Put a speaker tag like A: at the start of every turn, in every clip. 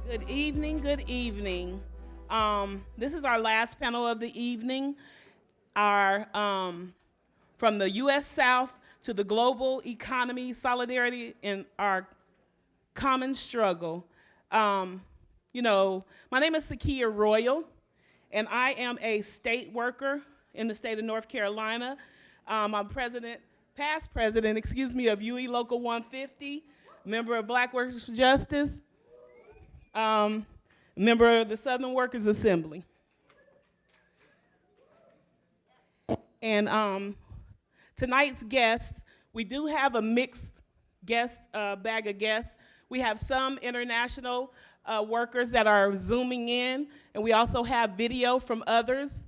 A: Good evening, good evening. This is our last panel of the evening. From the U.S. South to the global economy, solidarity, and our common struggle. My name is Sekia Royall, and I am a state worker in the state of North Carolina. I'm past president of UE Local 150, member of Black Workers for Justice, member of the Southern Workers Assembly. And tonight's guests, we do have a mixed bag of guests. We have some international workers that are Zooming in, and we also have video from others.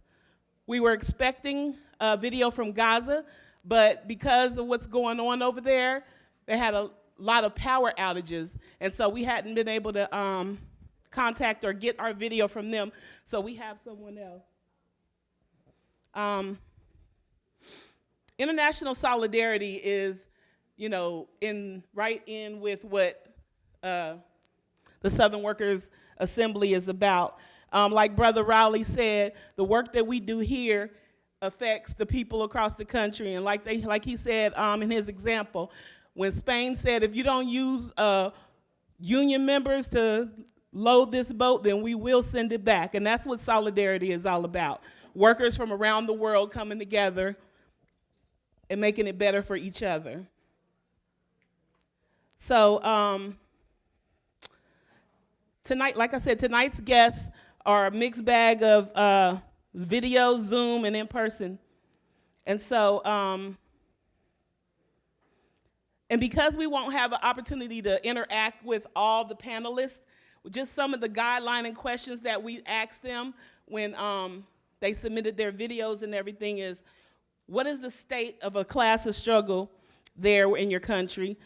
A: We were expecting a video from Gaza, but because of what's going on over there, they had a lot of power outages, and so we hadn't been able to contact or get our video from them, so we have someone else. International solidarity is, right in with what the Southern Workers Assembly is about. Like Brother Rowley said, the work that we do here affects the people across the country. And like he said in his example, when Spain said, if you don't use union members to load this boat, then we will send it back. And that's what solidarity is all about. Workers from around the world coming together and making it better for each other. So tonight, like I said, tonight's guests are a mixed bag of video, Zoom, and in person. And so, and because we won't have an opportunity to interact with all the panelists, just some of the guideline and questions that we asked them when they submitted their videos and everything is, what is the state of a class of struggle there in your country?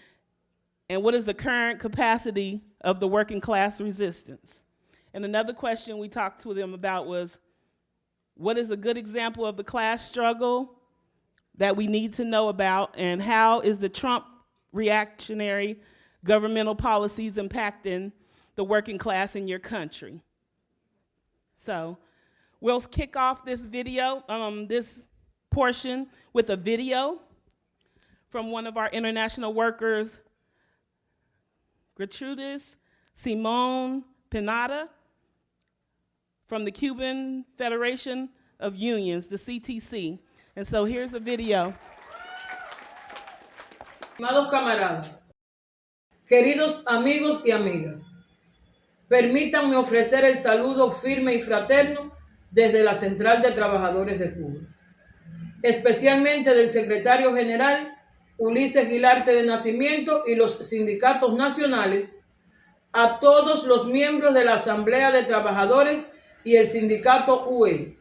A: And what is the current capacity of the working class resistance? And another question we talked to them about was, what is a good example of the class struggle that we need to know about? And how is the Trump reactionary governmental policies impacting the working class in your country? So we'll kick off this video, this portion with a video from one of our international workers, Gertrudis Simón Pineda, from the Cuban Federation of Unions, the CTC. And so here's a video.
B: Estimados camaradas, queridos amigos y amigas, permítanme ofrecer el saludo firme y fraterno desde la Central de Trabajadores de Cuba, especialmente del secretario general Ulises Guilarte de Nacimiento y los sindicatos nacionales, a todos los miembros de la Asamblea de Trabajadores y el sindicato UE,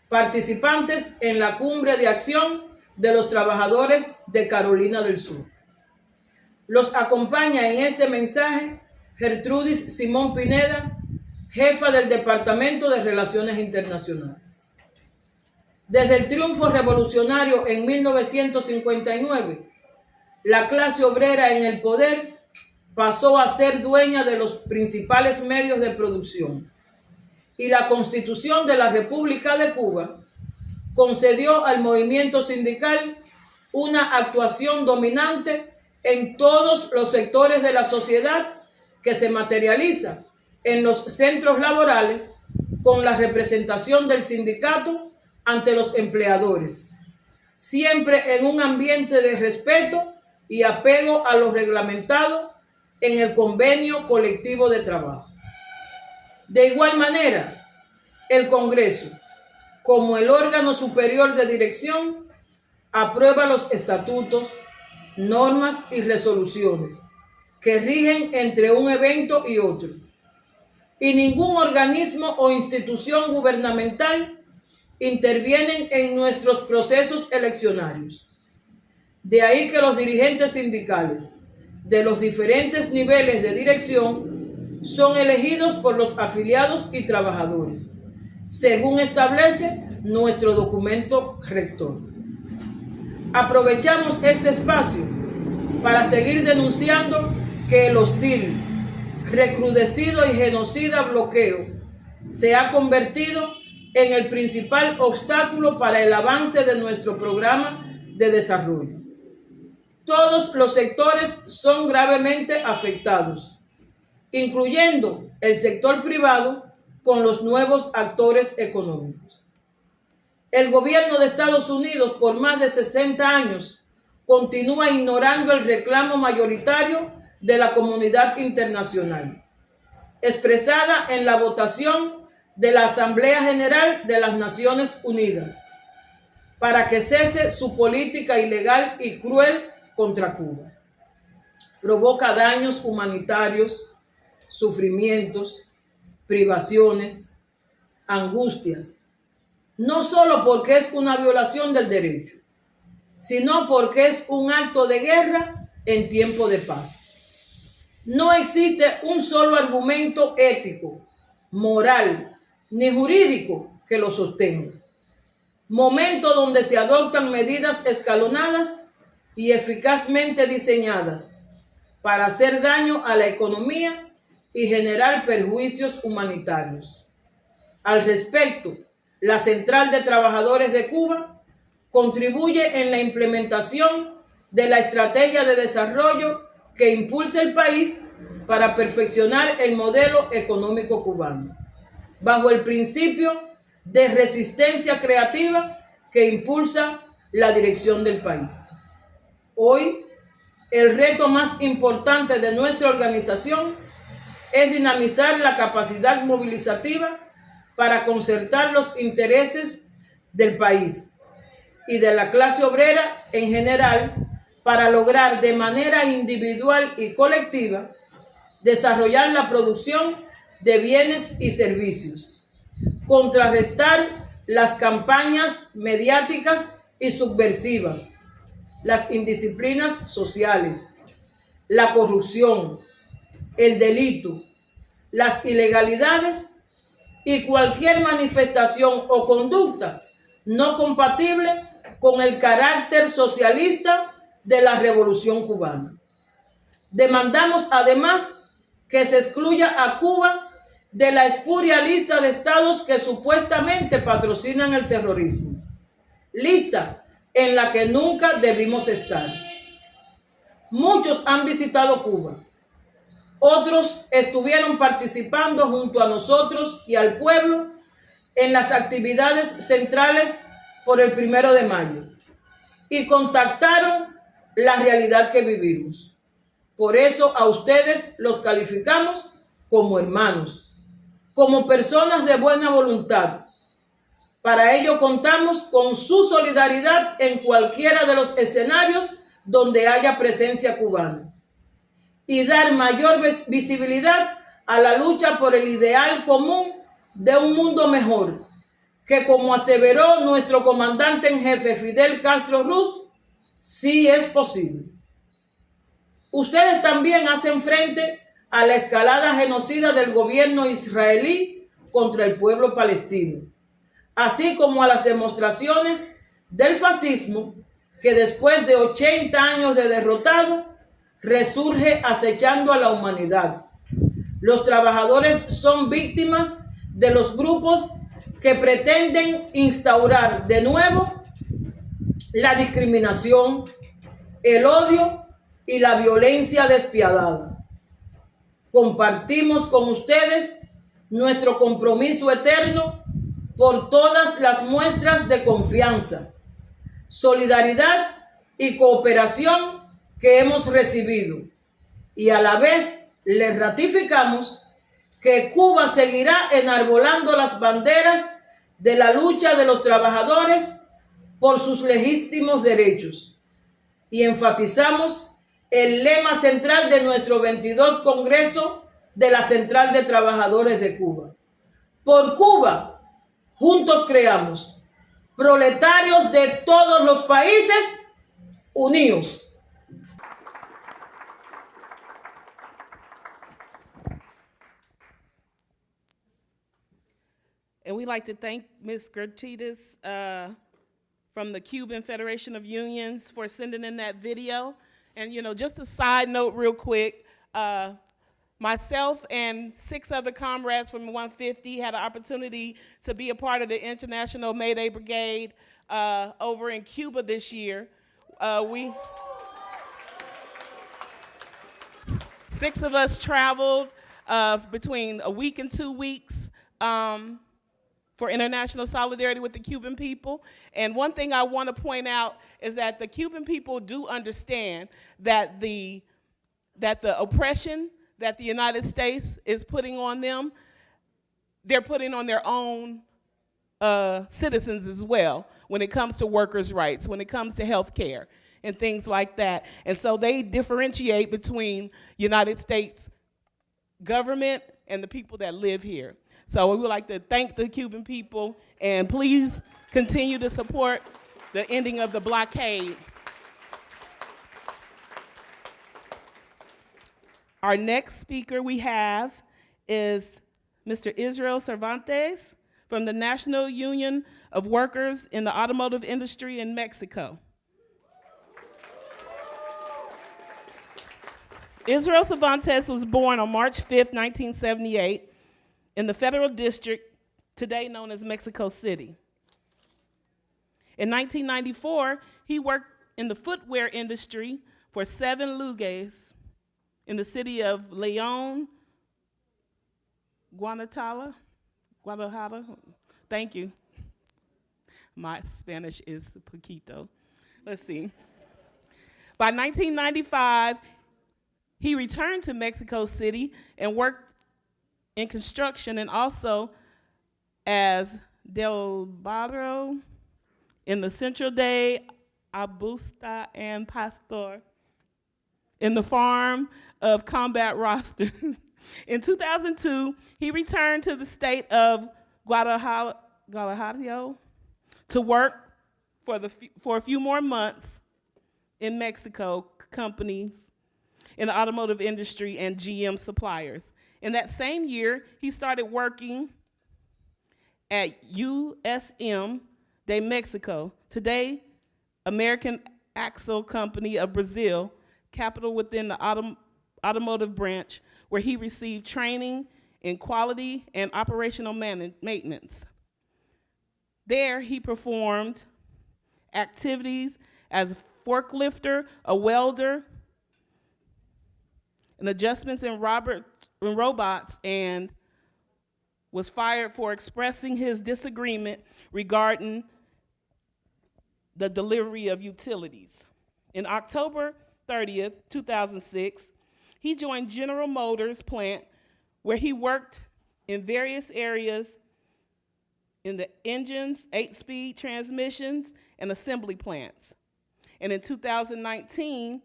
B: participantes en la Cumbre de Acción de los Trabajadores de Carolina del Sur. Los acompaña en este mensaje Gertrudis Simón Pineda, jefa del Departamento de Relaciones Internacionales. Desde el triunfo revolucionario en 1959, la clase obrera en el poder pasó a ser dueña de los principales medios de producción, y la Constitución de la República de Cuba concedió al movimiento sindical una actuación dominante en todos los sectores de la sociedad que se materializa en los centros laborales con la representación del sindicato ante los empleadores, siempre en un ambiente de respeto y apego a lo reglamentado en el convenio colectivo de trabajo. De igual manera, el Congreso, como el órgano superior de dirección, aprueba los estatutos, normas y resoluciones que rigen entre un evento y otro, y ningún organismo o institución gubernamental intervienen en nuestros procesos eleccionarios. De ahí que los dirigentes sindicales de los diferentes niveles de dirección son elegidos por los afiliados y trabajadores, según establece nuestro documento rector. Aprovechamos este espacio para seguir denunciando que el hostil, recrudecido y genocida bloqueo se ha convertido en el principal obstáculo para el avance de nuestro programa de desarrollo. Todos los sectores son gravemente afectados, incluyendo el sector privado con los nuevos actores económicos. El gobierno de Estados Unidos, por más de 60 años, continúa ignorando el reclamo mayoritario de la comunidad internacional, expresada en la votación de la Asamblea General de las Naciones Unidas, para que cese su política ilegal y cruel contra Cuba. Provoca daños humanitarios, sufrimientos, privaciones, angustias, no solo porque es una violación del derecho, sino porque es un acto de guerra en tiempo de paz. No existe un solo argumento ético, moral, ni jurídico que lo sostenga. Momento donde se adoptan medidas escalonadas y eficazmente diseñadas para hacer daño a la economía y generar perjuicios humanitarios. Al respecto, la Central de Trabajadores de Cuba contribuye en la implementación de la estrategia de desarrollo que impulsa el país para perfeccionar el modelo económico cubano, bajo el principio de resistencia creativa que impulsa la dirección del país. Hoy, el reto más importante de nuestra organización es dinamizar la capacidad movilizativa para concertar los intereses del país y de la clase obrera en general para lograr de manera individual y colectiva desarrollar la producción de bienes y servicios, contrarrestar las campañas mediáticas y subversivas, las indisciplinas sociales, la corrupción, el delito, las ilegalidades y cualquier manifestación o conducta no compatible con el carácter socialista de la Revolución Cubana. Demandamos además que se excluya a Cuba de la espuria lista de estados que supuestamente patrocinan el terrorismo, lista en la que nunca debimos estar. Muchos han visitado Cuba, otros estuvieron participando junto a nosotros y al pueblo en las actividades centrales por el 1 de mayo y contactaron la realidad que vivimos. Por eso a ustedes los calificamos como hermanos, como personas de buena voluntad. Para ello contamos con su solidaridad en cualquiera de los escenarios donde haya presencia cubana y dar mayor visibilidad a la lucha por el ideal común de un mundo mejor, que como aseveró nuestro comandante en jefe Fidel Castro Ruz, sí es posible. Ustedes también hacen frente a la escalada genocida del gobierno israelí contra el pueblo palestino, así como a las demostraciones del fascismo que después de 80 años de derrotado resurge acechando a la humanidad. Los trabajadores son víctimas de los grupos que pretenden instaurar de nuevo la discriminación, el odio y la violencia despiadada. Compartimos con ustedes nuestro compromiso eterno por todas las muestras de confianza, solidaridad y cooperación que hemos recibido, y a la vez les ratificamos que Cuba seguirá enarbolando las banderas de la lucha de los trabajadores por sus legítimos derechos, y enfatizamos el lema central de nuestro 22 Congreso de la Central de Trabajadores de Cuba. Por Cuba, juntos creamos, proletarios de todos los países, unidos.
A: And we'd like to thank Ms. Gertrudis from the Cuban Federation of Unions for sending in that video. And, you know, just a side note real quick, my Myself and 6 other comrades from 150 had an opportunity to be a part of the International Mayday Brigade over in Cuba this year. 6 of us traveled between a week and 2 weeks for international solidarity with the Cuban people. And one thing I want to point out is that the Cuban people do understand that the oppression that the United States is putting on them, they're putting on their own citizens as well when it comes to workers' rights, when it comes to health care and things like that. And so they differentiate between United States government and the people that live here. So we would like to thank the Cuban people, and please continue to support the ending of the blockade. Our next speaker we have is Mr. Israel Cervantes from the National Union of Workers in the Automotive Industry in Mexico. Israel Cervantes was born on March 5th, 1978, in the Federal District, today known as Mexico City. In 1994, he worked in the footwear industry for 7 lugares in the city of León, Guadalajara. Thank you. My Spanish is poquito. Let's see. By 1995, he returned to Mexico City and worked in construction and also as Del Barrio in the Central de Abusta and Pastor in the farm of combat roster. In 2002, he returned to the state of Guadalajara to work for a few more months in Mexico companies in the automotive industry and GM suppliers. In that same year, he started working at USM de Mexico, today American Axle Company of Brazil, capital within the automotive branch, where he received training in quality and operational maintenance. There, he performed activities as a forklifter, a welder, and adjustments in robots, and was fired for expressing his disagreement regarding the delivery of utilities. In October 30th, 2006, he joined General Motors plant, where he worked in various areas in the engines, 8-speed transmissions, and assembly plants. And in 2019,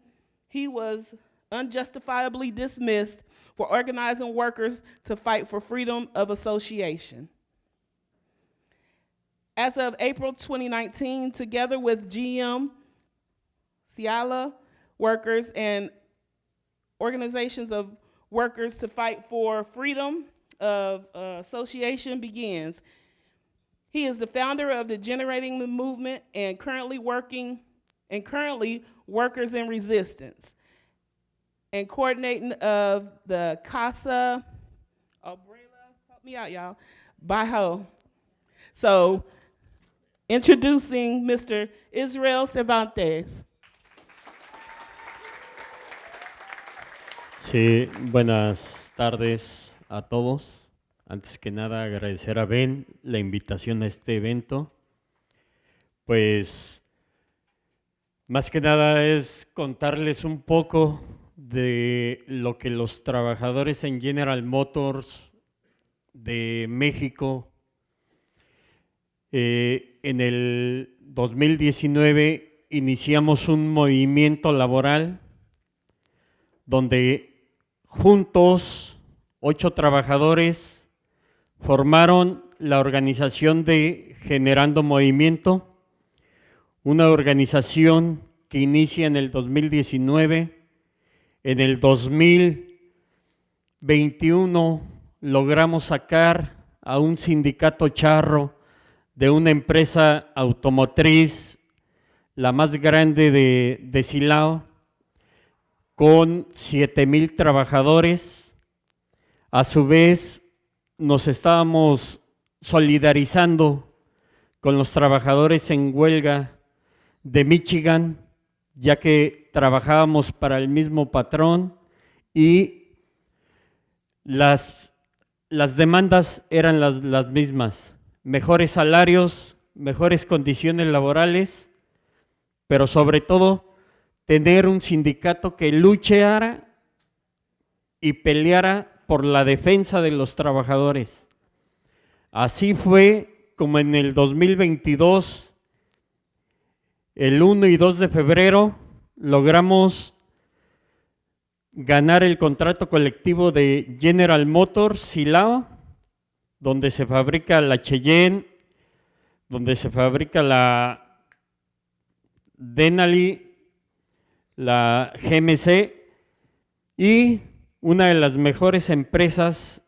A: he was unjustifiably dismissed for organizing workers to fight for freedom of association. As of April 2019, together with GM, Ciala workers, and organizations of workers to fight for freedom of association begins. He is the founder of the Generating the Movement and currently Workers in Resistance, and coordinating of the Casa Obrera, help me out, y'all, Bajo. So, introducing Mr. Israel Cervantes.
C: Sí, buenas tardes a todos. Antes que nada, agradecer a Ben la invitación a este evento. Pues, más que nada es contarles un poco de lo que los trabajadores en General Motors de México en el 2019 iniciamos un movimiento laboral donde juntos 8 trabajadores formaron la organización de Generando Movimiento, una organización que inicia en el 2019. En el 2021 logramos sacar a un sindicato charro de una empresa automotriz, la más grande de Silao, con 7,000 trabajadores, A su vez, nos estábamos solidarizando con los trabajadores en huelga de Michigan, ya que trabajábamos para el mismo patrón y las demandas eran las mismas: mejores salarios, mejores condiciones laborales, pero sobre todo tener un sindicato que luchara y peleara por la defensa de los trabajadores. Así fue como en el 2022, el 1 y 2 de febrero, logramos ganar el contrato colectivo de General Motors Silao, donde se fabrica la Cheyenne, donde se fabrica la Denali, la GMC, y una de las mejores empresas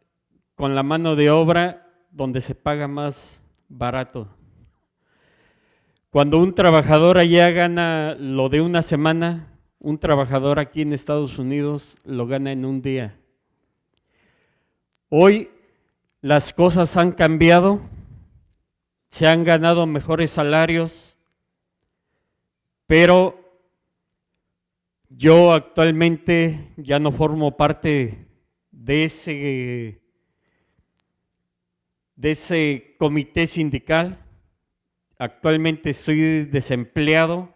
C: con la mano de obra donde se paga más barato. Cuando un trabajador allá gana lo de una semana, un trabajador aquí en Estados Unidos lo gana en un día. Hoy las cosas han cambiado, se han ganado mejores salarios, pero yo actualmente ya no formo parte de ese comité sindical. Actualmente estoy desempleado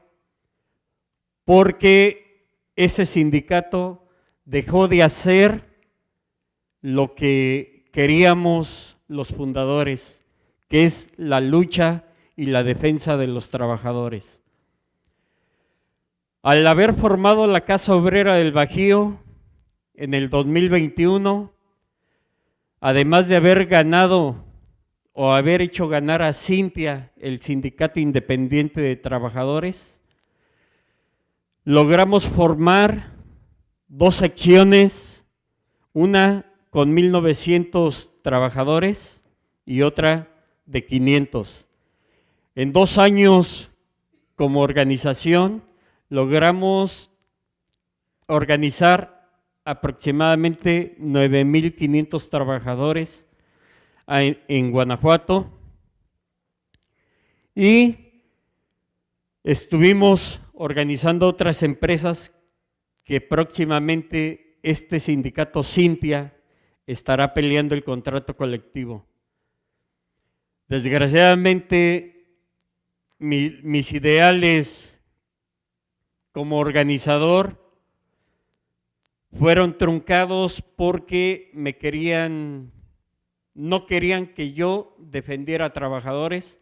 C: porque ese sindicato dejó de hacer lo que queríamos los fundadores, que es la lucha y la defensa de los trabajadores. Al haber formado la Casa Obrera del Bajío en el 2021, además de haber ganado o haber hecho ganar a SINTTIA, el Sindicato Independiente de Trabajadores, logramos formar dos secciones, una con 1,900 trabajadores y otra de 500. En 2 años como organización logramos organizar aproximadamente 9,500 trabajadores en Guanajuato, y estuvimos organizando otras empresas que próximamente este sindicato SINTTIA estará peleando el contrato colectivo. Desgraciadamente, mis ideales como organizador fueron truncados porque no querían que yo defendiera a trabajadores,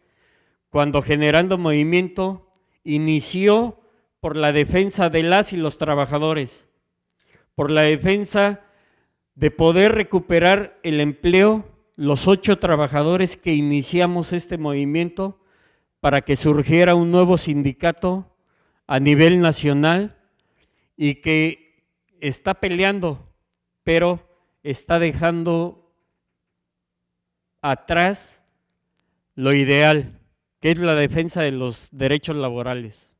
C: cuando Generando Movimiento inició por la defensa de las y los trabajadores, por la defensa de poder recuperar el empleo, los 8 trabajadores que iniciamos este movimiento para que surgiera un nuevo sindicato a nivel nacional y que está peleando, pero está dejando atrás lo ideal, que es la defensa de los derechos laborales.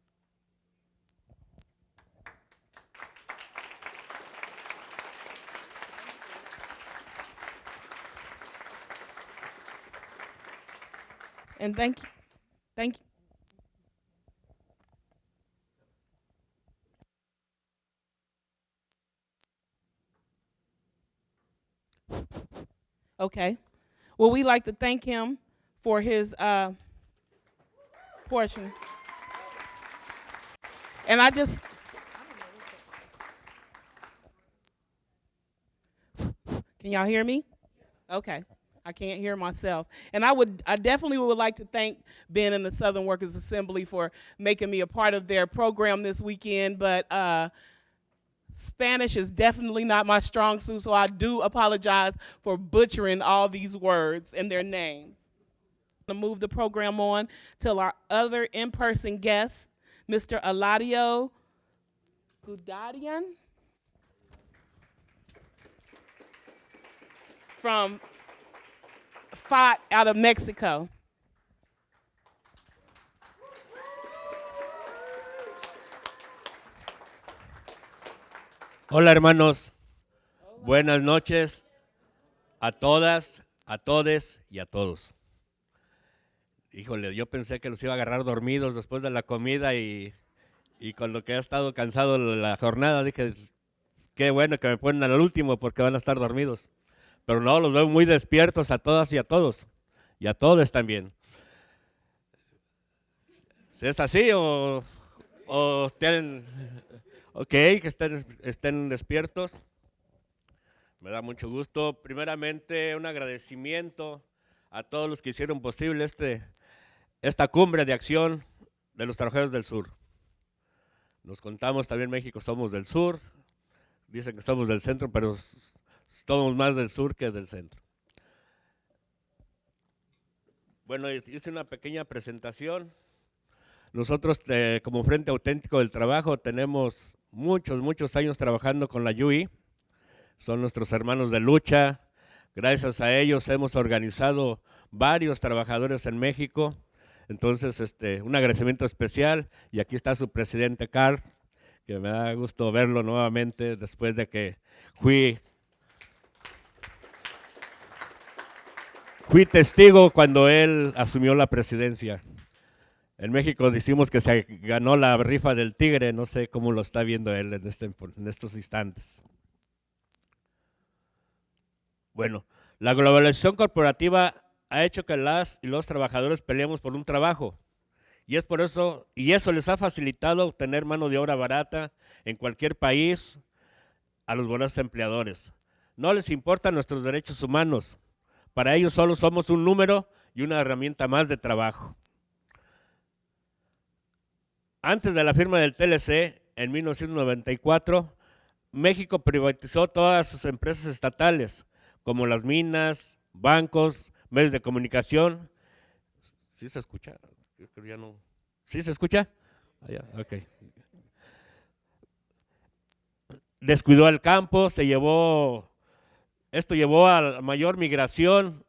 A: And thank you. Okay. Well, we'd like to thank him for his portion. And I just, can y'all hear me? Okay. I can't hear myself. And I definitely would like to thank Ben and the Southern Workers Assembly for making me a part of their program this weekend, but Spanish is definitely not my strong suit, so I do apologize for butchering all these words and their names. I'm going to move the program on till our other in-person guest, Mr. Eladio Guadian from FOT out of Mexico.
D: Hola hermanos, buenas noches. a todas, a todes y a todos. Híjole, yo pensé que los iba a agarrar dormidos después de la comida y con lo que ha estado cansado la jornada, dije, qué bueno que me ponen al último porque van a estar dormidos. Pero no, los veo muy despiertos a todas y a todos, y a todos también. ¿Es así o tienen, ok, que estén despiertos? Me da mucho gusto. Primeramente, un agradecimiento a todos los que hicieron posible esta cumbre de acción de los trabajadores del sur. Nos contamos también México, somos del sur, dicen que somos del centro, pero somos más del sur que del centro. Bueno, hice una pequeña presentación. Nosotros como Frente Auténtico del Trabajo tenemos muchos años trabajando con la UI, son nuestros hermanos de lucha. Gracias a ellos hemos organizado varios trabajadores en México. Entonces, un agradecimiento especial, y aquí está su presidente Carl, que me da gusto verlo nuevamente después de que fui testigo cuando él asumió la presidencia. En México decimos que se ganó la rifa del tigre, no sé cómo lo está viendo él en estos instantes. Bueno, la globalización corporativa ha hecho que las y los trabajadores peleemos por un trabajo, y eso les ha facilitado obtener mano de obra barata en cualquier país a los buenos empleadores. No les importan nuestros derechos humanos, para ellos solo somos un número y una herramienta más de trabajo. Antes de la firma del TLC, en 1994, México privatizó todas sus empresas estatales, como las minas, bancos, medios de comunicación. ¿Sí se escucha? Yo creo ya no. ¿Sí se escucha? Ah, ya, ok. Descuidó el campo, esto llevó a la mayor migración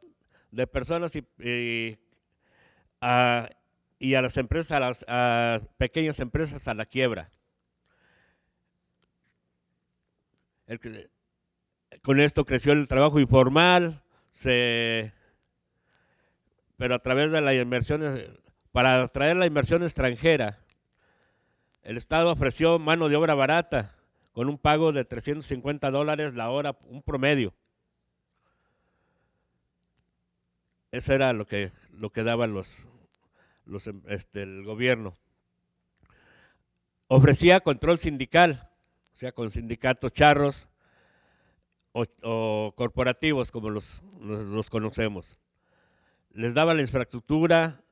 D: de personas y a las empresas, a pequeñas empresas a la quiebra. Con esto creció el trabajo informal, pero a través de las inversiones, para atraer la inversión extranjera, el Estado ofreció mano de obra barata con un pago de $350 la hora, un promedio. Eso era lo que daban el gobierno. Ofrecía control sindical, o sea, con sindicatos charros o corporativos, como los conocemos. Les daba la infraestructura,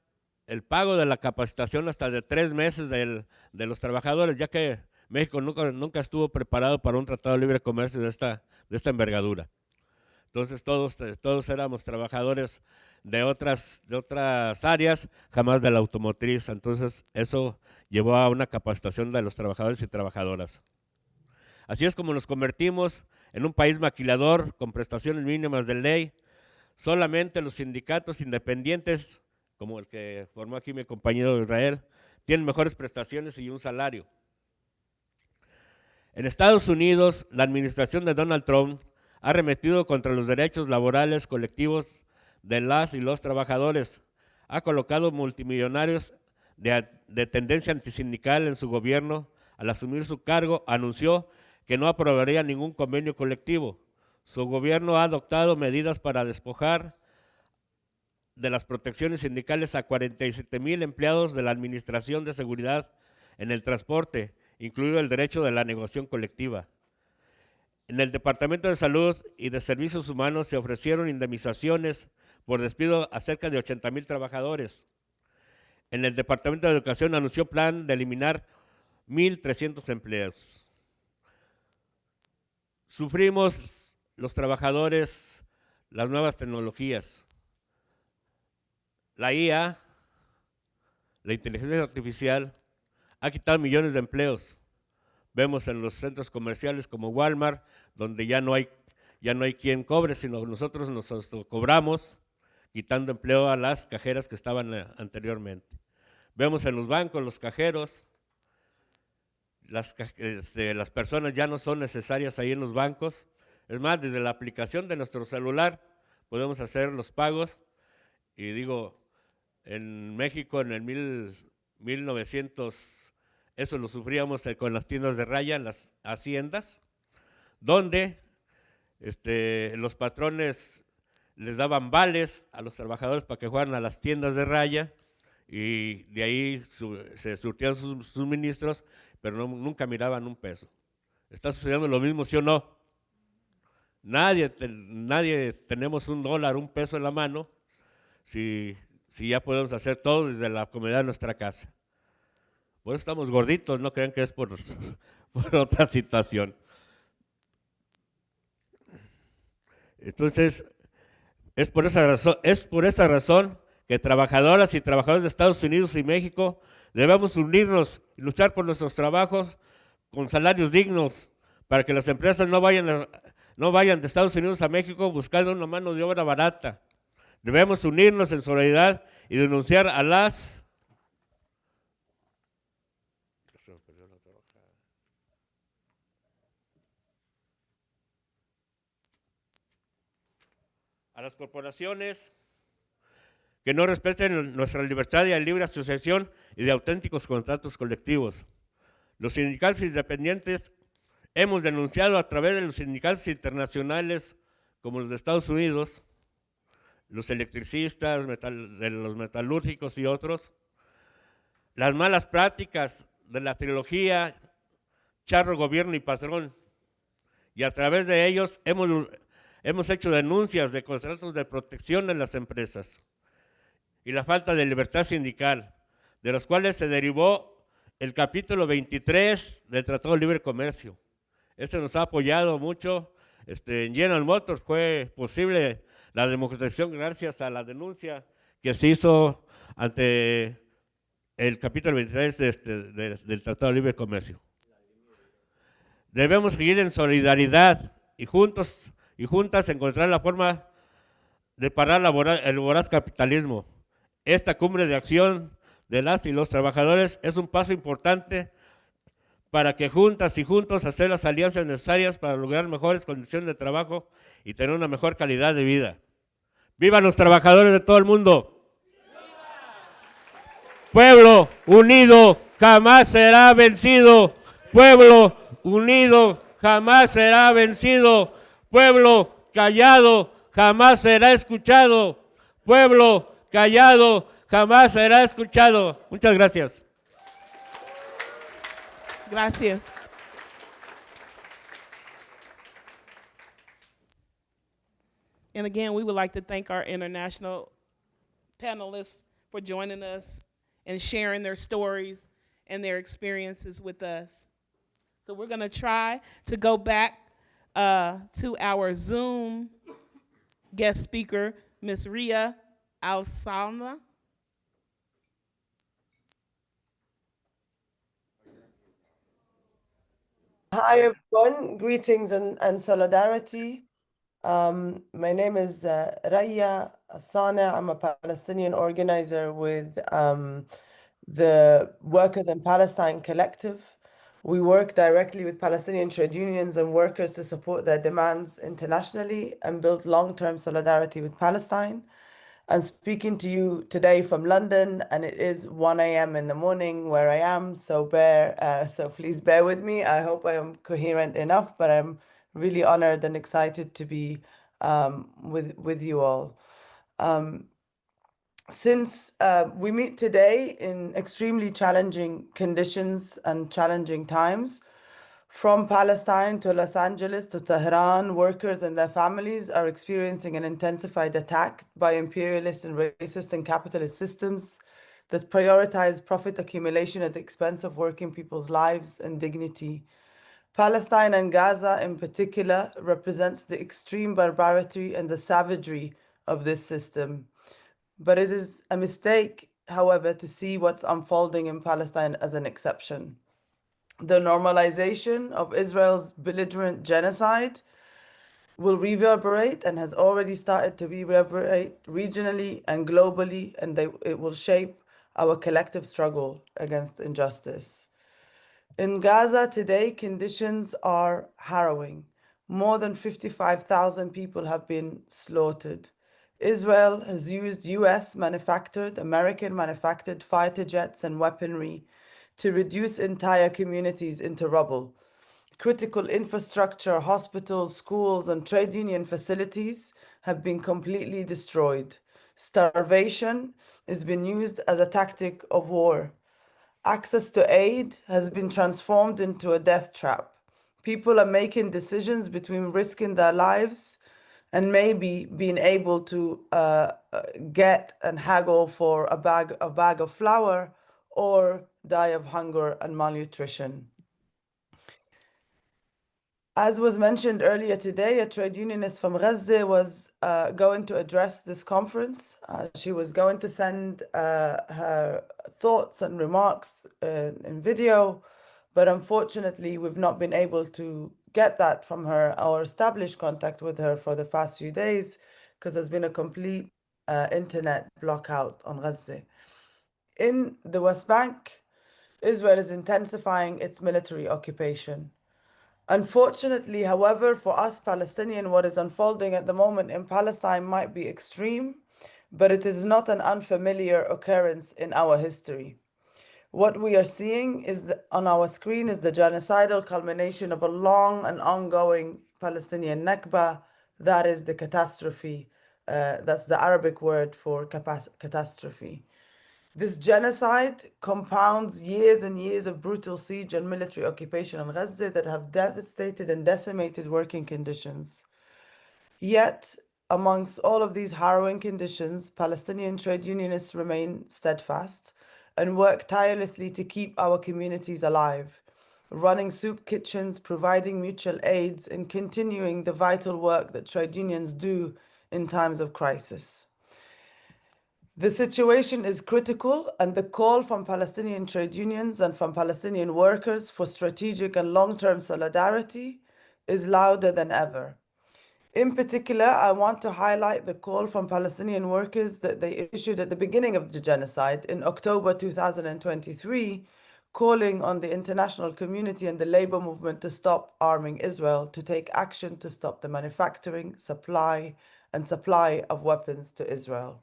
D: el pago de la capacitación hasta de 3 meses de los trabajadores, ya que México nunca estuvo preparado para un tratado de libre comercio de esta envergadura. Entonces todos éramos trabajadores de otras áreas, jamás de la automotriz. Entonces eso llevó a una capacitación de los trabajadores y trabajadoras. Así es como nos convertimos en un país maquilador con prestaciones mínimas de ley. Solamente los sindicatos independientes, como el que formó aquí mi compañero Israel, tienen mejores prestaciones y un salario. En Estados Unidos, la administración de Donald Trump ha arremetido contra los derechos laborales colectivos de las y los trabajadores. Ha colocado multimillonarios de tendencia antisindical en su gobierno. Al asumir su cargo, anunció que no aprobaría ningún convenio colectivo. Su gobierno ha adoptado medidas para despojar de las protecciones sindicales a 47,000 empleados de la Administración de Seguridad en el Transporte, incluido el derecho de la negociación colectiva. En el Departamento de Salud y de Servicios Humanos se ofrecieron indemnizaciones por despido a cerca de 80,000 trabajadores. En el Departamento de Educación anunció plan de eliminar 1,300 empleos. Sufrimos los trabajadores las nuevas tecnologías. La IA, la inteligencia artificial, ha quitado millones de empleos. Vemos en los centros comerciales como Walmart, donde ya no hay quien cobre, sino nosotros nos cobramos, quitando empleo a las cajeras que estaban anteriormente. Vemos en los bancos, los cajeros, las personas ya no son necesarias ahí en los bancos. Es más, desde la aplicación de nuestro celular podemos hacer los pagos. Y digo, en México en el 1900, eso lo sufríamos con las tiendas de raya, en las haciendas, donde los patrones les daban vales a los trabajadores para que fueran a las tiendas de raya y de ahí se surtían sus suministros, pero nunca miraban un peso. ¿Está sucediendo lo mismo, sí o no? Nadie tenemos un dólar, un peso en la mano, si ya podemos hacer todo desde la comodidad de nuestra casa. Por eso estamos gorditos, no crean que es por otra situación. Entonces, es por esa razón que trabajadoras y trabajadores de Estados Unidos y México debemos unirnos y luchar por nuestros trabajos con salarios dignos para que las empresas no vayan de Estados Unidos a México buscando una mano de obra barata. Debemos unirnos en solidaridad y denunciar a las corporaciones que no respeten nuestra libertad y la libre asociación y de auténticos contratos colectivos. Los sindicatos independientes hemos denunciado a través de los sindicatos internacionales como los de Estados Unidos, los electricistas, de los metalúrgicos y otros, las malas prácticas de la trilogía charro, gobierno y patrón, y a través de ellos hemos hecho denuncias de contratos de protección en las empresas y la falta de libertad sindical, de los cuales se derivó el capítulo 23 del Tratado de Libre Comercio. Este nos ha apoyado mucho. En General Motors fue posible la democratización gracias a la denuncia que se hizo ante el capítulo 23 del Tratado de Libre Comercio. Debemos seguir en solidaridad y juntas encontrar la forma de parar el voraz capitalismo. Esta cumbre de acción de las y los trabajadores es un paso importante para que juntas y juntos hacer las alianzas necesarias para lograr mejores condiciones de trabajo y tener una mejor calidad de vida. ¡Vivan los trabajadores de todo el mundo! Pueblo unido jamás será vencido. Pueblo unido jamás será vencido. Pueblo callado jamás será escuchado. Pueblo callado jamás será escuchado. Muchas gracias.
A: Gracias. And again, we would like to thank our international panelists for joining us and sharing their stories and their experiences with us. So we're going to try to go back to our Zoom guest speaker, Ms. Riya Al-Salma.
E: Hi everyone, greetings and solidarity. My name is Riya Al-Salma. I'm a Palestinian organizer with the Workers in Palestine Collective. We work directly with Palestinian trade unions and workers to support their demands internationally and build long-term solidarity with Palestine. I'm speaking to you today from London, and it is 1 a.m. in the morning where I am, so please bear with me. I hope I am coherent enough, but I'm really honored and excited to be with you all. Since we meet today in extremely challenging conditions and challenging times, from Palestine to Los Angeles to Tehran, workers and their families are experiencing an intensified attack by imperialist and racist and capitalist systems that prioritize profit accumulation at the expense of working people's lives and dignity. Palestine and Gaza in particular represents the extreme barbarity and the savagery of this system. But it is a mistake, however, to see what's unfolding in Palestine as an exception. The normalization of Israel's belligerent genocide will reverberate and has already started to reverberate regionally and globally, and it will shape our collective struggle against injustice. In Gaza today, conditions are harrowing. More than 55,000 people have been slaughtered. Israel has used US manufactured, American manufactured fighter jets and weaponry to reduce entire communities into rubble. Critical infrastructure, hospitals, schools, and trade union facilities have been completely destroyed. Starvation has been used as a tactic of war. Access to aid has been transformed into a death trap. People are making decisions between risking their lives and maybe being able to get and haggle for a bag of flour or die of hunger and malnutrition. As was mentioned earlier today, a trade unionist from Gaza was going to address this conference. She was going to send her thoughts and remarks in video, but unfortunately, we've not been able to get that from her or establish contact with her for the past few days because there's been a complete internet blockout on Gaza. In the West Bank, Israel is intensifying its military occupation. Unfortunately, however, for us Palestinians, what is unfolding at the moment in Palestine might be extreme, but it is not an unfamiliar occurrence in our history. What we are seeing on our screen is the genocidal culmination of a long and ongoing Palestinian Nakba. That is the catastrophe. That's the Arabic word for catastrophe. This genocide compounds years and years of brutal siege and military occupation on Gaza that have devastated and decimated working conditions. Yet, amongst all of these harrowing conditions, Palestinian trade unionists remain steadfast and work tirelessly to keep our communities alive, running soup kitchens, providing mutual aids, and continuing the vital work that trade unions do in times of crisis. The situation is critical, and the call from Palestinian trade unions and from Palestinian workers for strategic and long-term solidarity is louder than ever. In particular, I want to highlight the call from Palestinian workers that they issued at the beginning of the genocide in October 2023, calling on the international community and the labor movement to stop arming Israel, to take action to stop the manufacturing, supply of weapons to Israel.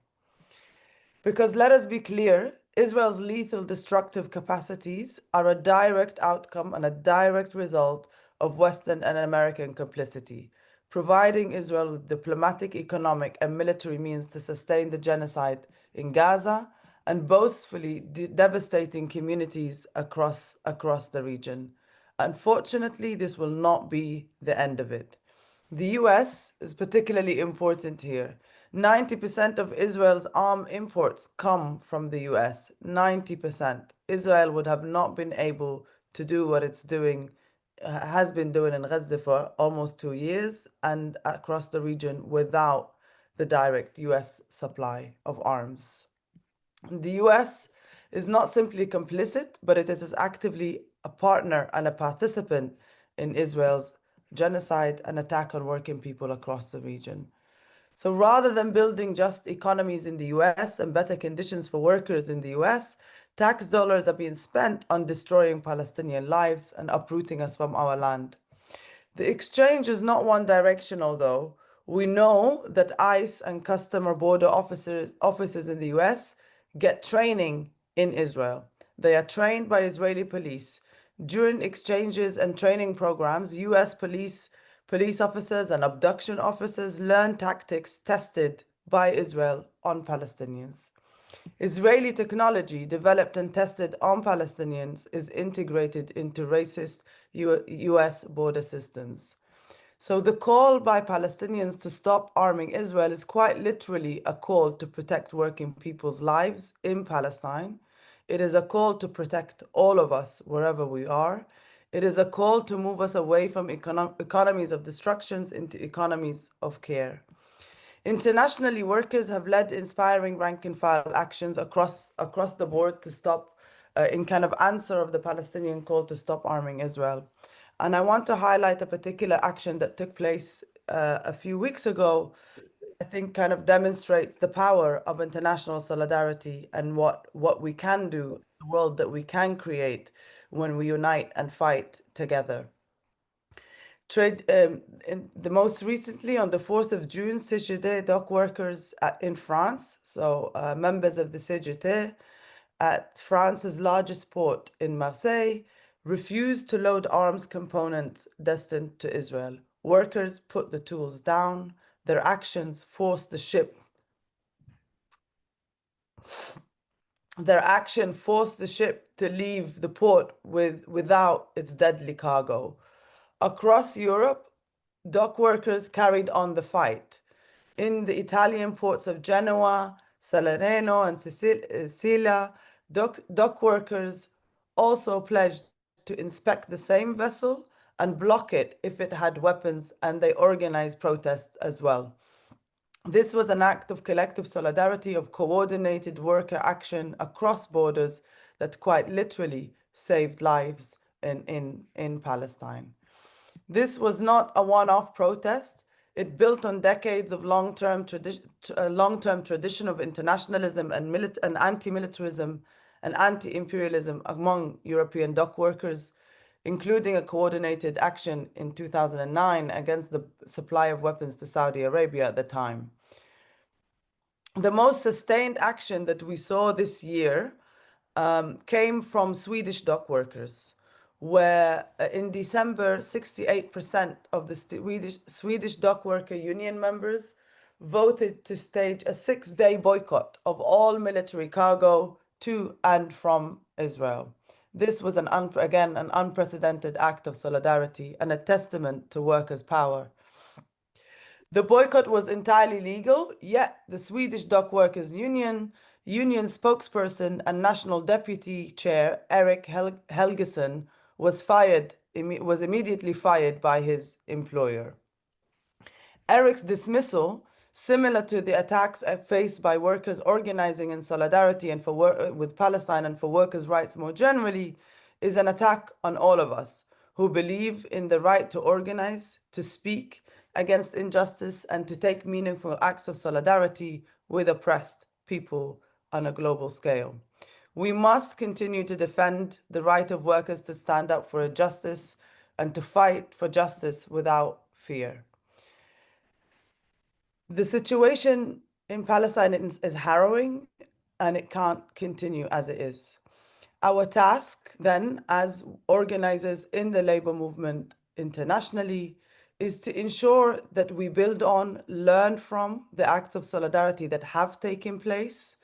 E: Because let us be clear, Israel's lethal destructive capacities are a direct outcome and a direct result of Western and American complicity, providing Israel with diplomatic, economic, and military means to sustain the genocide in Gaza and boastfully devastating communities across the region. Unfortunately, this will not be the end of it. The US is particularly important here. 90% of Israel's arms imports come from the US. 90%. Israel would have not been able to do what it's doing, has been doing in Gaza for almost 2 years and across the region without the direct US supply of arms. The US is not simply complicit, but it is actively a partner and a participant in Israel's genocide and attack on working people across the region. So rather than building just economies in the US and better conditions for workers in the US, tax dollars are being spent on destroying Palestinian lives and uprooting us from our land. The exchange is not one directional, though. We know that ICE and customer border officers in the US get training in Israel. They are trained by Israeli police. During exchanges and training programs, US police officers and abduction officers learn tactics tested by Israel on Palestinians. Israeli technology developed and tested on Palestinians is integrated into racist US border systems. So the call by Palestinians to stop arming Israel is quite literally a call to protect working people's lives in Palestine. It is a call to protect all of us wherever we are. It is a call to move us away from economies of destructions into economies of care. Internationally, workers have led inspiring rank-and-file actions across the board to stop, in kind of answer of the Palestinian call to stop arming Israel. And I want to highlight a particular action that took place a few weeks ago. I think kind of demonstrates the power of international solidarity and what we can do, the world that we can create when we unite and fight together. the most recently, on the 4th of June, CGT dock workers in France, so members of the CGT at France's largest port in Marseille, refused to load arms components destined to Israel. Workers put the tools down. Their actions forced the ship. Their action forced the ship to leave the port without its deadly cargo. Across Europe, dock workers carried on the fight. In the Italian ports of Genoa, Salerno, and Sicilia, dock workers also pledged to inspect the same vessel and block it if it had weapons, and they organized protests as well. This was an act of collective solidarity, of coordinated worker action across borders that quite literally saved lives in Palestine. This was not a one-off protest. It built on decades of long-term tradition of internationalism and anti-militarism and anti-imperialism among European dock workers, including a coordinated action in 2009 against the supply of weapons to Saudi Arabia at the time. The most sustained action that we saw this year came from Swedish dock workers, where in December, 68% of the Swedish dock worker union members voted to stage a 6-day boycott of all military cargo to and from Israel. This was, again, an unprecedented act of solidarity and a testament to workers' power. The boycott was entirely legal, yet the Swedish Dock Workers Union spokesperson and national deputy chair Erik Helgesson was immediately fired by his employer. Erik's dismissal, similar to the attacks faced by workers organizing in solidarity and with Palestine and for workers' rights more generally, is an attack on all of us who believe in the right to organize, to speak against injustice, and to take meaningful acts of solidarity with oppressed people on a global scale. We must continue to defend the right of workers to stand up for justice and to fight for justice without fear. The situation in Palestine is harrowing, and it can't continue as it is. Our task then, as organizers in the labor movement internationally, is to ensure that we build on, learn from the acts of solidarity that have taken place,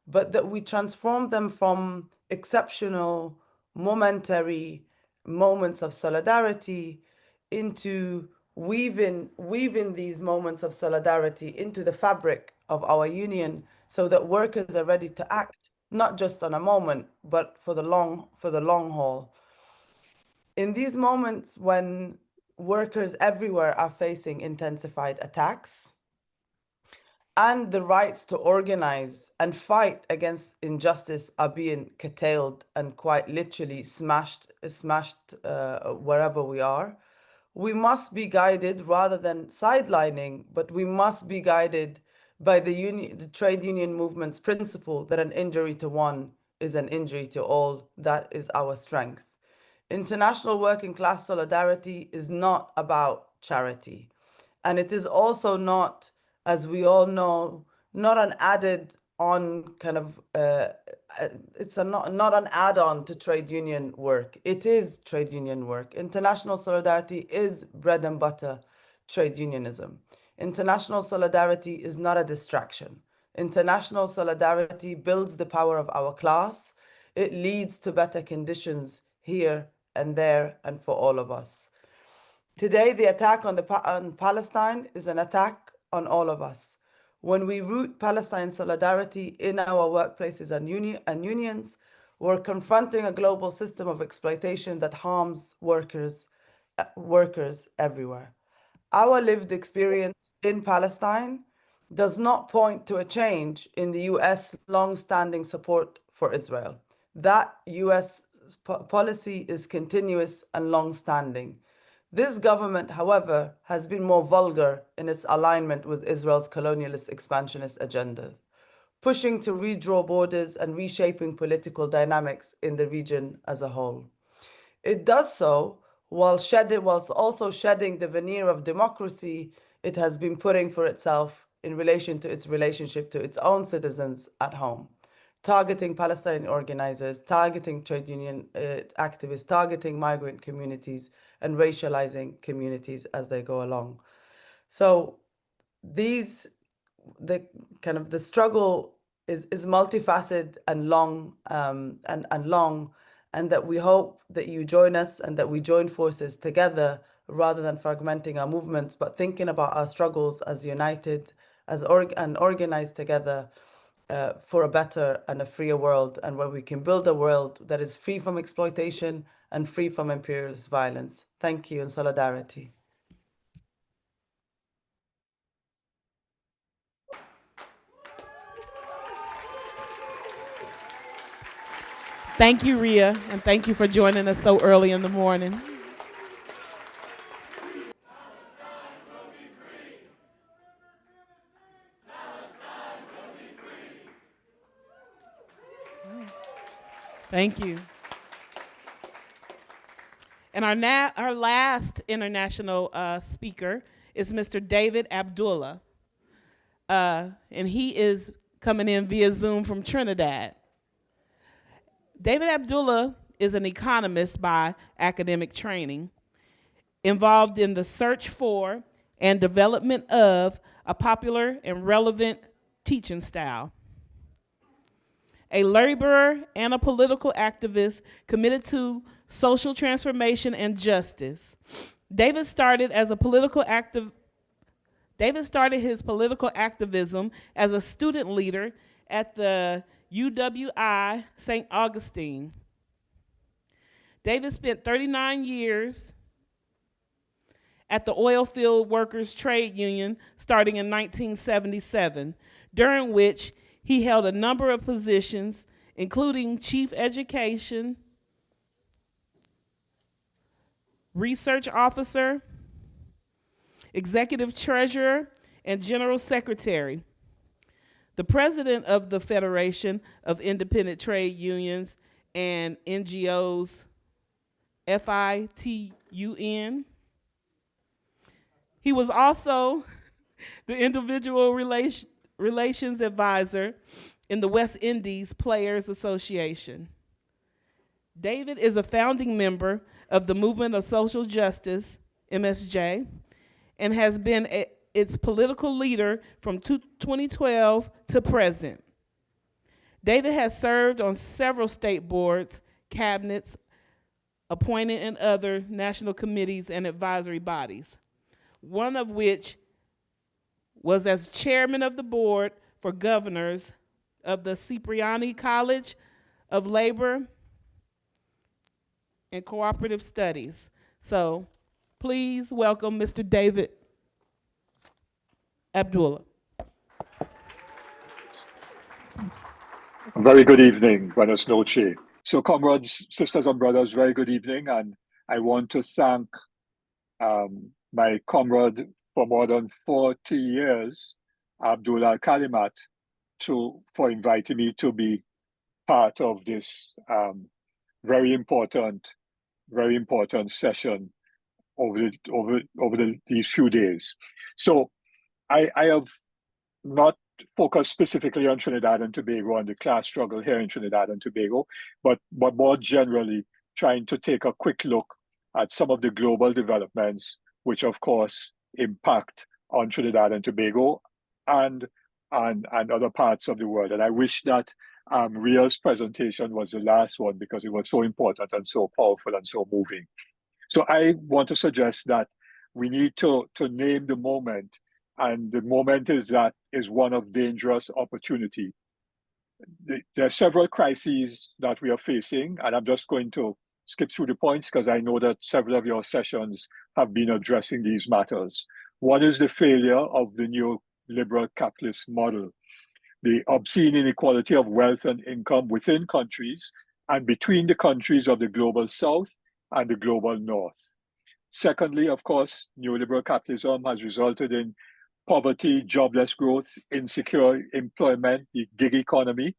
E: but that we transform them from exceptional, momentary moments of solidarity into weaving these moments of solidarity into the fabric of our union, so that workers are ready to act, not just on a moment, but for the long haul. In these moments when workers everywhere are facing intensified attacks, and the rights to organize and fight against injustice are being curtailed and quite literally smashed wherever we are, we must be guided rather than sidelining, but we must be guided by the trade union movement's principle that an injury to one is an injury to all. That is our strength. International working class solidarity is not about charity. And it is also not, as we all know, not an added on kind of, it's not an add-on to trade union work. It is trade union work. International solidarity is bread and butter trade unionism. International solidarity is not a distraction. International solidarity builds the power of our class. It leads to better conditions here and there and for all of us. Today, the attack on Palestine is an attack on all of us. When we root Palestine solidarity in our workplaces and unions, we're confronting a global system of exploitation that harms workers everywhere. Our lived experience in Palestine does not point to a change in the US long-standing support for Israel. That US policy is continuous and long-standing. This government, however, has been more vulgar in its alignment with Israel's colonialist expansionist agenda, pushing to redraw borders and reshaping political dynamics in the region as a whole. It does so whilst also shedding the veneer of democracy it has been putting for itself in relation to its relationship to its own citizens at home, targeting Palestinian organizers, targeting trade union activists, targeting migrant communities, and racializing communities as they go along. So the struggle is multifaceted and long, and that we hope that you join us and that we join forces together rather than fragmenting our movements, but thinking about our struggles as united, and organized together for a better and a freer world, and where we can build a world that is free from exploitation and free from imperialist violence. Thank you, and solidarity.
A: Thank you, Riya, and thank you for joining us so early in the morning. Thank you. And our last international speaker is Mr. David Abdullah. And he is coming in via Zoom from Trinidad. David Abdullah is an economist by academic training, involved in the search for and development of a popular and relevant teaching style. A laborer and a political activist committed to social transformation and justice. David started his political activism as a student leader at the UWI St. Augustine. David spent 39 years at the Oilfield Workers Trade Union starting in 1977, during which he held a number of positions, including chief education, research officer, executive treasurer, and general secretary. The president of the Federation of Independent Trade Unions and NGOs, FITUN. He was also the individual relations advisor in the West Indies Players Association. David is a founding member of the Movement of Social Justice, MSJ, and has been its political leader from 2012 to present. David has served on several state boards, cabinets, appointed in other national committees and advisory bodies, one of which was as chairman of the board for governors of the Cipriani College of Labor and Cooperative Studies. So please welcome Mr. David Abdullah.
F: Very good evening, buenas noches. So comrades, sisters and brothers, very good evening. And I want to thank my comrade for more than 40 years, Abdullah Kalimat, for inviting me to be part of this very important session over these few days. So I have not focused specifically on Trinidad and Tobago and the class struggle here in Trinidad and Tobago, but more generally trying to take a quick look at some of the global developments which of course impact on Trinidad and Tobago and other parts of the world. And I wish that Riya's presentation was the last one because it was so important and so powerful and so moving. So I want to suggest that we need to name the moment, and the moment is one of dangerous opportunity. There are several crises that we are facing, and I'm just going to skip through the points because I know that several of your sessions have been addressing these matters. One is the failure of the new liberal capitalist model, the obscene inequality of wealth and income within countries and between the countries of the global south and the global north. Secondly, of course, neoliberal capitalism has resulted in poverty, jobless growth, insecure employment, the gig economy,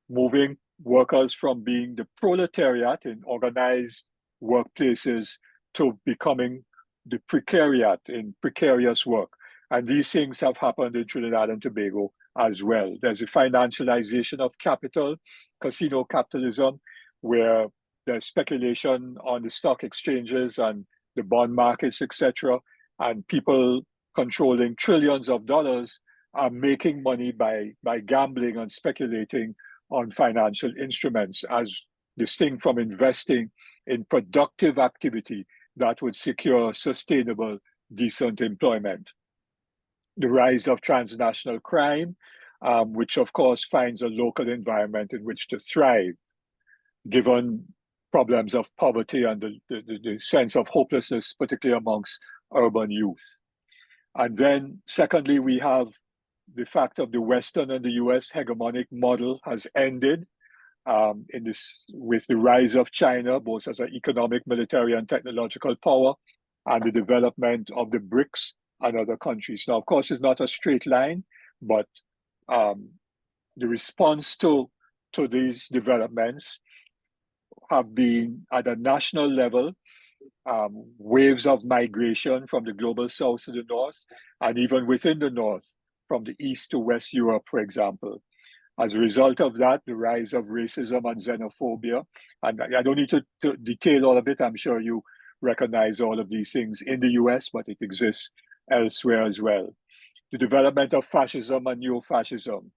F: moving workers from being the proletariat in organized workplaces to becoming the precariat in precarious work. And these things have happened in Trinidad and Tobago as well. There's a financialization of capital, casino capitalism, where there's speculation on the stock exchanges and the bond markets, etc. And people controlling trillions of dollars are making money by gambling and speculating on financial instruments, as distinct from investing in productive activity that would secure sustainable, decent employment. The rise of transnational crime, which of course finds a local environment in which to thrive, given problems of poverty and the sense of hopelessness, particularly amongst urban youth. And then secondly, we have the fact of the Western and the US hegemonic model has ended with the rise of China, both as an economic, military, and technological power, and the development of the BRICS and other countries. Now, of course, it's not a straight line, but the response to these developments have been at a national level, waves of migration from the global south to the north, and even within the north, from the east to West Europe, for example. As a result of that, the rise of racism and xenophobia, and I don't need to detail all of it, I'm sure you recognize all of these things in the US, but it exists elsewhere as well. The development of fascism and neo-fascism,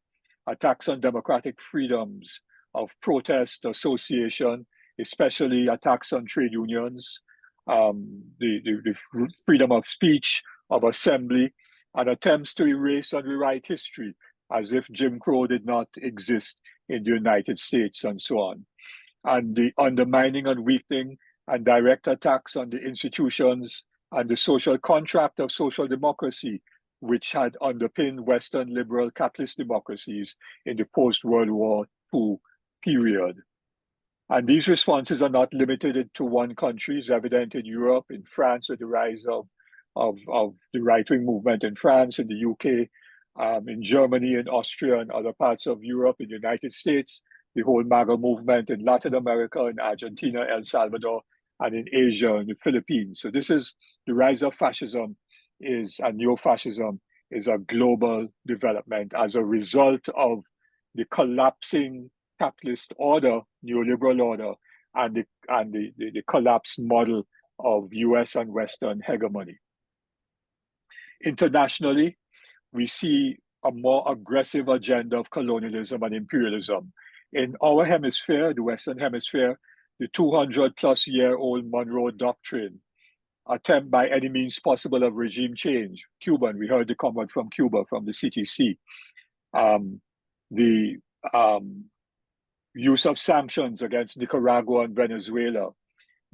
F: attacks on democratic freedoms of protest, association, especially attacks on trade unions, the freedom of speech, of assembly, and attempts to erase and rewrite history as if Jim Crow did not exist in the United States and so on. And the undermining and weakening and direct attacks on the institutions and the social contract of social democracy, which had underpinned Western liberal capitalist democracies in the post-World War II period. And these responses are not limited to one country. It's evident in Europe, in France, with the rise of the right-wing movement in France, in the UK, in Germany, in Austria, and other parts of Europe, in the United States, the whole MAGA movement in Latin America, in Argentina, El Salvador, and in Asia, in the Philippines. So this is the rise of fascism and neo-fascism is a global development as a result of the collapsing capitalist order, neoliberal order, and the collapsed model of US and Western hegemony. Internationally, we see a more aggressive agenda of colonialism and imperialism. In our hemisphere, the Western hemisphere, the 200-plus-year-old Monroe Doctrine, attempt by any means possible of regime change. Cuban, we heard the comment from Cuba, from the CTC. The use of sanctions against Nicaragua and Venezuela,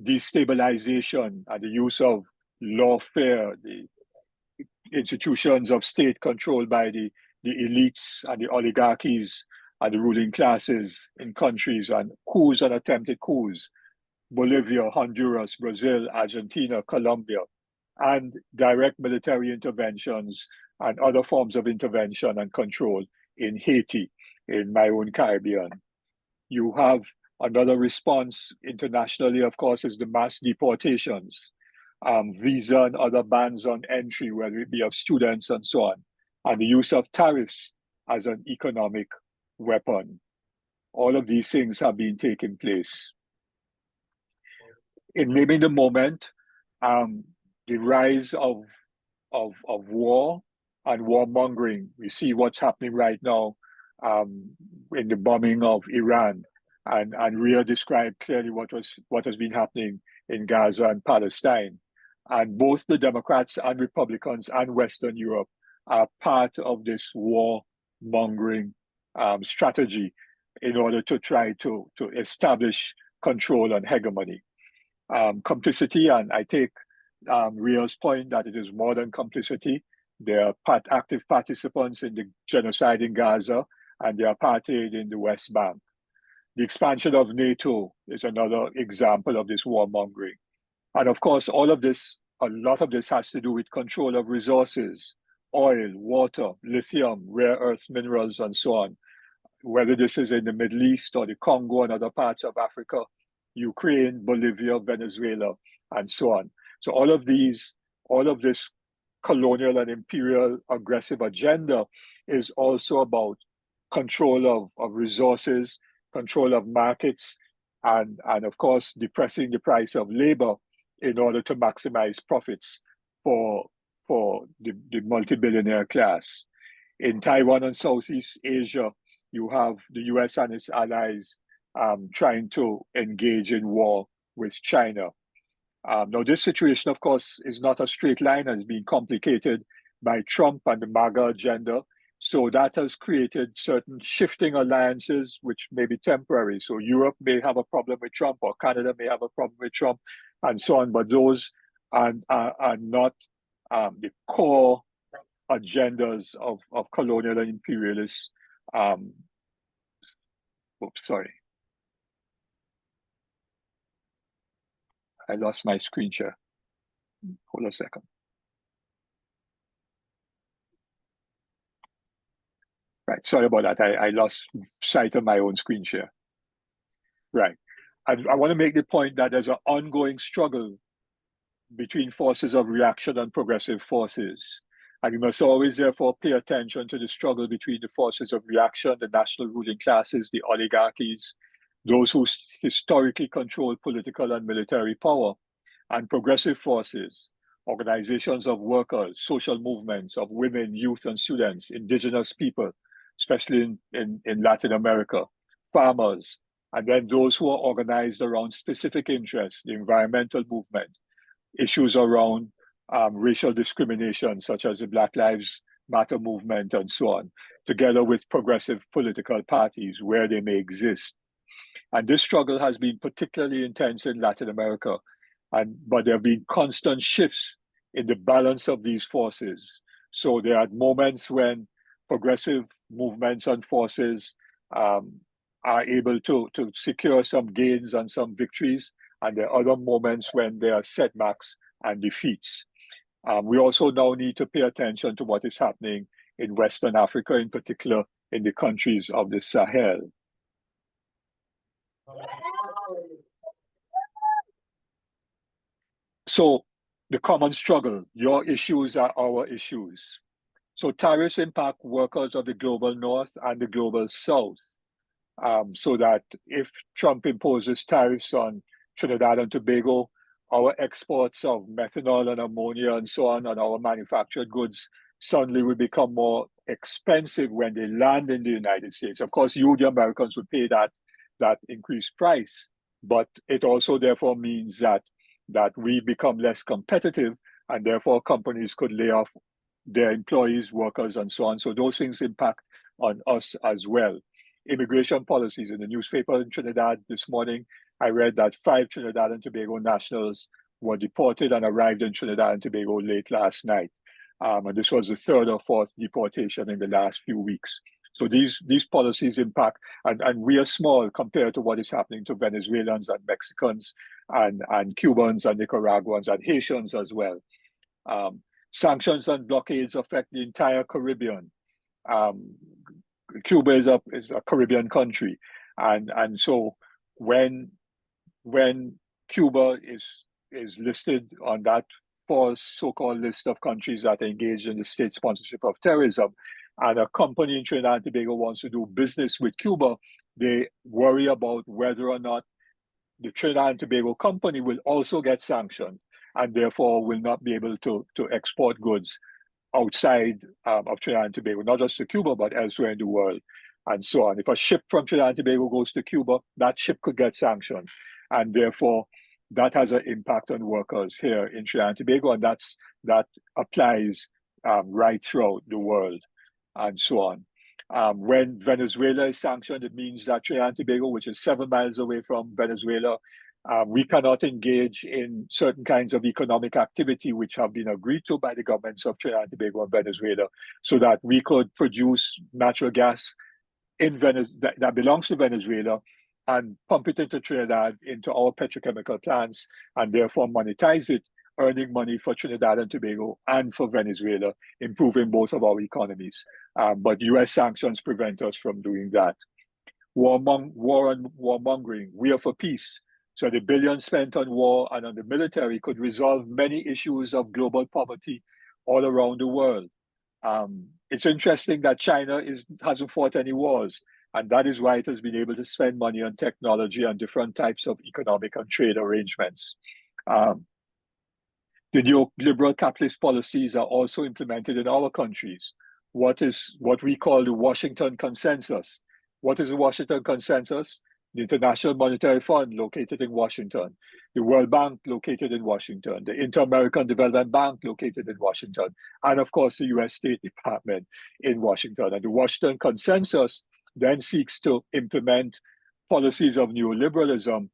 F: destabilization and the use of lawfare, the institutions of state controlled by the elites and the oligarchies and the ruling classes in countries, and coups and attempted coups, Bolivia, Honduras, Brazil, Argentina, Colombia, and direct military interventions and other forms of intervention and control in Haiti, in my own Caribbean. You have another response internationally, of course, is the mass deportations, visa and other bans on entry, whether it be of students and so on, and the use of tariffs as an economic weapon. All of these things have been taking place. In naming the moment, the rise of war and warmongering. We see what's happening right now in the bombing of Iran, and Riya described clearly what has been happening in Gaza and Palestine. And both the Democrats and Republicans and Western Europe are part of this warmongering strategy in order to try to establish control and hegemony. Complicity, and I take Riya's point that it is more than complicity. They are active participants in the genocide in Gaza, and they are apartheid in the West Bank. The expansion of NATO is another example of this warmongering. And of course, a lot of this has to do with control of resources, oil, water, lithium, rare earth minerals, and so on. Whether this is in the Middle East or the Congo and other parts of Africa, Ukraine, Bolivia, Venezuela, and so on. So all of this colonial and imperial aggressive agenda is also about control of resources, control of markets, and of course, depressing the price of labor in order to maximize profits for the multi-billionaire class. In Taiwan and Southeast Asia, you have the US and its allies trying to engage in war with China. Now, this situation, of course, is not a straight line, has been complicated by Trump and the MAGA agenda. So that has created certain shifting alliances, which may be temporary. So Europe may have a problem with Trump, or Canada may have a problem with Trump, and so on. But those are not the core agendas of colonial and imperialist. Sorry. I lost my screen share. Hold a second. Right, sorry about that. I lost sight of my own screen share. Right. I want to make the point that there's an ongoing struggle between forces of reaction and progressive forces. And we must always, therefore, pay attention to the struggle between the forces of reaction, the national ruling classes, the oligarchies, those who historically control political and military power, and progressive forces, organizations of workers, social movements of women, youth, and students, indigenous people, especially in Latin America, farmers, and then those who are organized around specific interests, the environmental movement, issues around racial discrimination, such as the Black Lives Matter movement and so on, together with progressive political parties where they may exist. And this struggle has been particularly intense in Latin America, but there have been constant shifts in the balance of these forces. So there are moments when progressive movements and forces are able to secure some gains and some victories, and there are other moments when there are setbacks and defeats. We also now need to pay attention to what is happening in Western Africa, in particular in the countries of the Sahel. So the common struggle, your issues are our issues. So tariffs impact workers of the global north and the global south. So that if Trump imposes tariffs on Trinidad and Tobago, our exports of methanol and ammonia and so on, and our manufactured goods suddenly will become more expensive when they land in the United States. Of course, you, the Americans, would pay that increased price, but it also therefore means that we become less competitive, and therefore companies could lay off their employees, workers, and so on. So those things impact on us as well. Immigration policies. In the newspaper in Trinidad this morning, I read that 5 Trinidad and Tobago nationals were deported and arrived in Trinidad and Tobago late last night. And this was the 3rd or 4th deportation in the last few weeks. So these policies impact, and we are small compared to what is happening to Venezuelans and Mexicans and Cubans and Nicaraguans and Haitians as well. Sanctions and blockades affect the entire Caribbean. Cuba is a Caribbean country, and so when Cuba is listed on that false so-called list of countries that are engaged in the state sponsorship of terrorism, and a company in Trinidad and Tobago wants to do business with Cuba, they worry about whether or not the Trinidad and Tobago company will also get sanctioned, and therefore will not be able to export goods outside of Trinidad and Tobago, not just to Cuba, but elsewhere in the world, and so on. If a ship from Trinidad and Tobago goes to Cuba, that ship could get sanctioned, and therefore that has an impact on workers here in Trinidad and Tobago, and that applies right throughout the world, and so on. When Venezuela is sanctioned, it means that Trinidad and Tobago, which is 7 miles away from Venezuela, we cannot engage in certain kinds of economic activity which have been agreed to by the governments of Trinidad and Tobago and Venezuela, so that we could produce natural gas in that belongs to Venezuela and pump it into Trinidad, into our petrochemical plants, and therefore monetize it, earning money for Trinidad and Tobago and for Venezuela, improving both of our economies. But US sanctions prevent us from doing that. War and warmongering. We are for peace, So the billions spent on war and on the military could resolve many issues of global poverty all around the world. It's interesting that China hasn't fought any wars, and that is why it has been able to spend money on technology and different types of economic and trade arrangements. The neoliberal capitalist policies are also implemented in our countries. What we call the Washington Consensus. What is the Washington Consensus? The International Monetary Fund, located in Washington, the World Bank, located in Washington, the Inter-American Development Bank, located in Washington, and of course the US State Department in Washington. And the Washington Consensus then seeks to implement policies of neoliberalism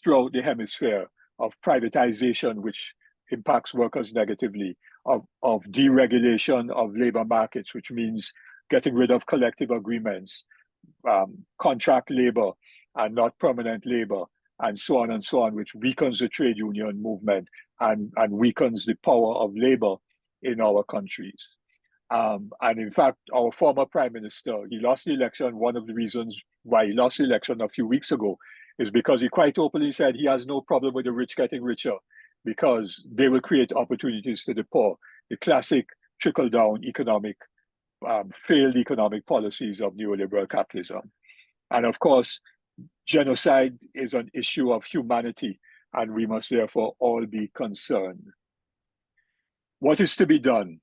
F: throughout the hemisphere, of privatization, which impacts workers negatively, of deregulation of labor markets, which means getting rid of collective agreements, contract labor and not permanent labor, and so on, which weakens the trade union movement and weakens the power of labor in our countries. And in fact, our former prime minister, he lost the election. One of the reasons why he lost the election a few weeks ago is because he quite openly said he has no problem with the rich getting richer, because they will create opportunities to the poor. The classic trickle-down economic, failed economic policies of neoliberal capitalism. And of course, genocide is an issue of humanity, and we must therefore all be concerned. What is to be done?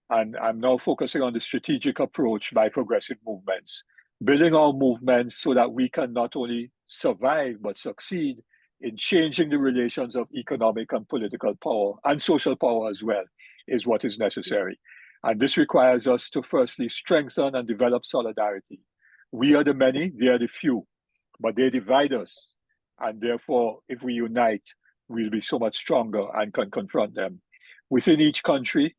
F: And I'm now focusing on the strategic approach by progressive movements, building our movements so that we can not only survive, but succeed in changing the relations of economic and political power and social power as well, is what is necessary. And this requires us to firstly strengthen and develop solidarity. We are the many, they are the few, but they divide us. And therefore, if we unite, we'll be so much stronger and can confront them. Within each country,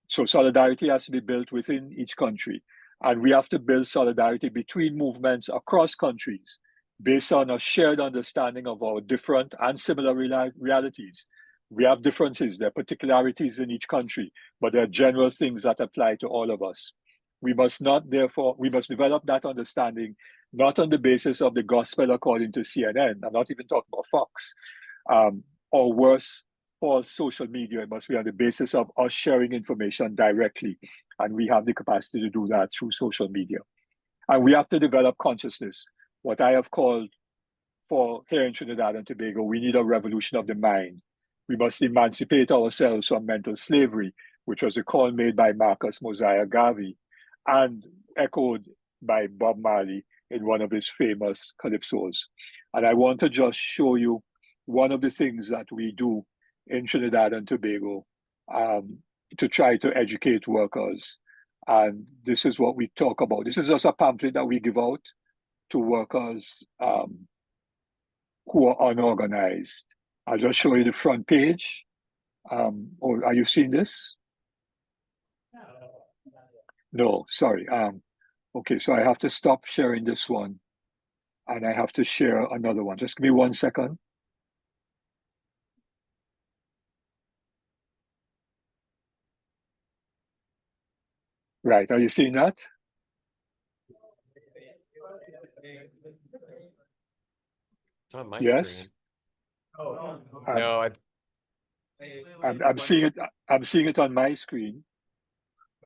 F: so solidarity has to be built within each country. And we have to build solidarity between movements across countries, based on a shared understanding of our different and similar realities. We have differences, there are particularities in each country, but there are general things that apply to all of us. We must develop that understanding, not on the basis of the gospel according to CNN, I'm not even talking about Fox, or worse, false social media. It must be on the basis of us sharing information directly, and we have the capacity to do that through social media. And we have to develop consciousness, what I have called, for here in Trinidad and Tobago, we need a revolution of the mind. We must emancipate ourselves from mental slavery, which was a call made by Marcus Mosiah Garvey and echoed by Bob Marley in one of his famous calypsos. And I want to just show you one of the things that we do in Trinidad and Tobago to try to educate workers. And this is what we talk about. This is just a pamphlet that we give out to workers who are unorganized. I'll just show you the front page. Are you seeing this? No, sorry. Okay, so I have to stop sharing this one and I have to share another one. Just give me 1 second. Right, are you seeing that?
G: It's on my
F: Yes.
G: screen. No,
F: I'm seeing it. I'm seeing it on my screen.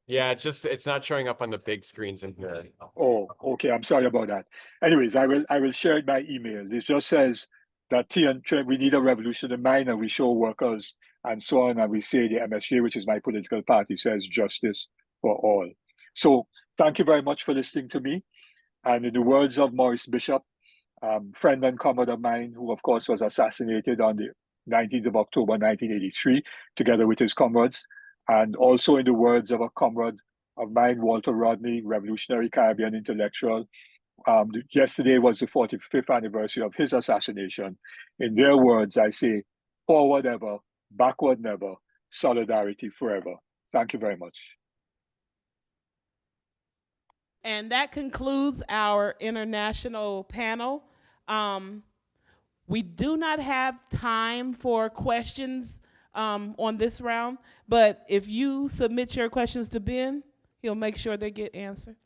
G: yeah, it's not showing up on the big screens in here.
F: Oh, okay. I'm sorry about that. Anyways, I will share it by email. It just says that we need a revolution in mind, and we show workers and so on, and we say the MSJ, which is my political party, says justice for all. So thank you very much for listening to me. And in the words of Maurice Bishop, friend and comrade of mine, who of course was assassinated on the 19th of October 1983, together with his comrades, and also in the words of a comrade of mine, Walter Rodney, revolutionary Caribbean intellectual. Yesterday was the 45th anniversary of his assassination. In their words, I say, forward ever, backward never, solidarity forever. Thank you very much.
A: And that concludes our international panel. We do not have time for questions on this round, but if you submit your questions to Ben, he'll make sure they get answered.